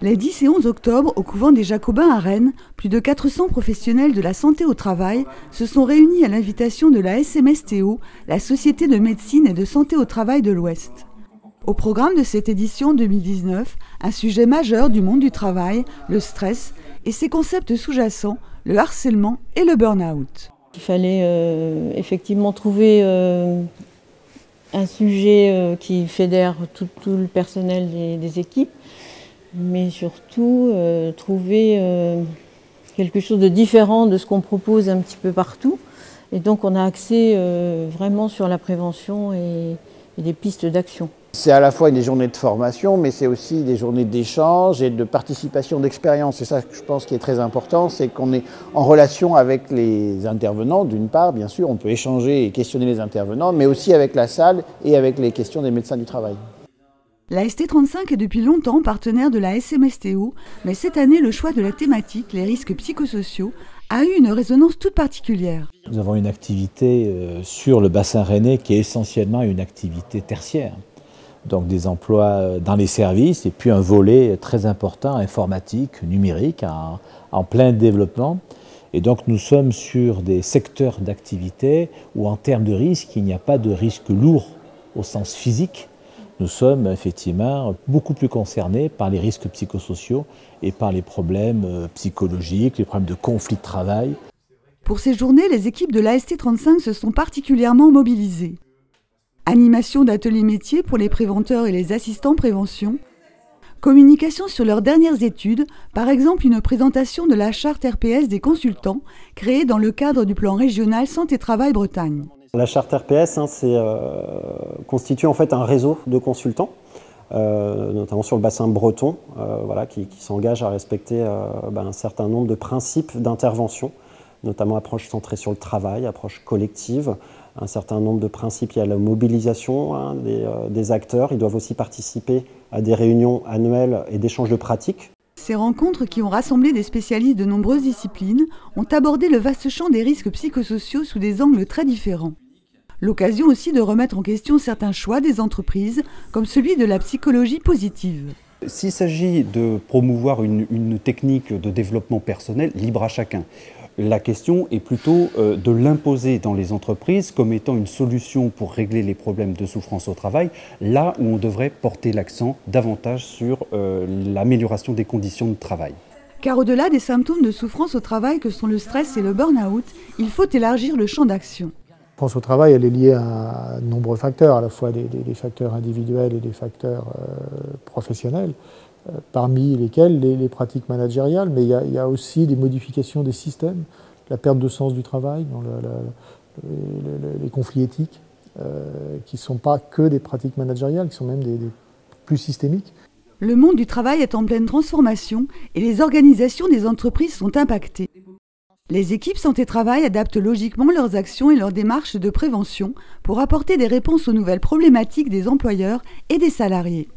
Les 10 et 11 octobre, au couvent des Jacobins à Rennes, plus de 400 professionnels de la santé au travail se sont réunis à l'invitation de la SMSTO, la Société de médecine et de santé au travail de l'Ouest. Au programme de cette édition 2019, un sujet majeur du monde du travail, le stress, et ses concepts sous-jacents, le harcèlement et le burn-out. Il fallait effectivement trouver un sujet qui fédère tout le personnel des équipes, mais surtout trouver quelque chose de différent de ce qu'on propose un petit peu partout. Et donc on a axé vraiment sur la prévention et des pistes d'action. C'est à la fois des journées de formation, mais c'est aussi des journées d'échange et de participation d'expérience. C'est ça que je pense qui est très important, c'est qu'on est en relation avec les intervenants, d'une part, bien sûr, on peut échanger et questionner les intervenants, mais aussi avec la salle et avec les questions des médecins du travail. La ST35 est depuis longtemps partenaire de la SMSTO, mais cette année, le choix de la thématique, les risques psychosociaux, a eu une résonance toute particulière. Nous avons une activité sur le bassin rennais qui est essentiellement une activité tertiaire. Donc des emplois dans les services et puis un volet très important informatique, numérique, en plein développement. Et donc nous sommes sur des secteurs d'activité où en termes de risque, il n'y a pas de risque lourd au sens physique. Nous sommes effectivement beaucoup plus concernés par les risques psychosociaux et par les problèmes psychologiques, les problèmes de conflit de travail. Pour ces journées, les équipes de la ST35 se sont particulièrement mobilisées. Animation d'ateliers métiers pour les préventeurs et les assistants prévention. Communication sur leurs dernières études, par exemple une présentation de la charte RPS des consultants, créée dans le cadre du plan régional Santé-Travail Bretagne. La charte RPS constitue en fait un réseau de consultants, notamment sur le bassin breton, qui s'engagent à respecter un certain nombre de principes d'intervention, notamment approche centrée sur le travail, approche collective, un certain nombre de principes liés à la mobilisation des acteurs. Ils doivent aussi participer à des réunions annuelles et d'échanges de pratiques. Ces rencontres qui ont rassemblé des spécialistes de nombreuses disciplines ont abordé le vaste champ des risques psychosociaux sous des angles très différents. L'occasion aussi de remettre en question certains choix des entreprises, comme celui de la psychologie positive. S'il s'agit de promouvoir une technique de développement personnel, libre à chacun. La question est plutôt de l'imposer dans les entreprises comme étant une solution pour régler les problèmes de souffrance au travail, là où on devrait porter l'accent davantage sur l'amélioration des conditions de travail. Car au-delà des symptômes de souffrance au travail que sont le stress et le burn-out, il faut élargir le champ d'action. La souffrance au travail, elle est liée à de nombreux facteurs, à la fois des facteurs individuels et des facteurs professionnels, parmi lesquels les pratiques managériales, mais il y a aussi des modifications des systèmes, la perte de sens du travail, les conflits éthiques, qui ne sont pas que des pratiques managériales, qui sont même des plus systémiques. Le monde du travail est en pleine transformation et les organisations des entreprises sont impactées. Les équipes santé-travail adaptent logiquement leurs actions et leurs démarches de prévention pour apporter des réponses aux nouvelles problématiques des employeurs et des salariés.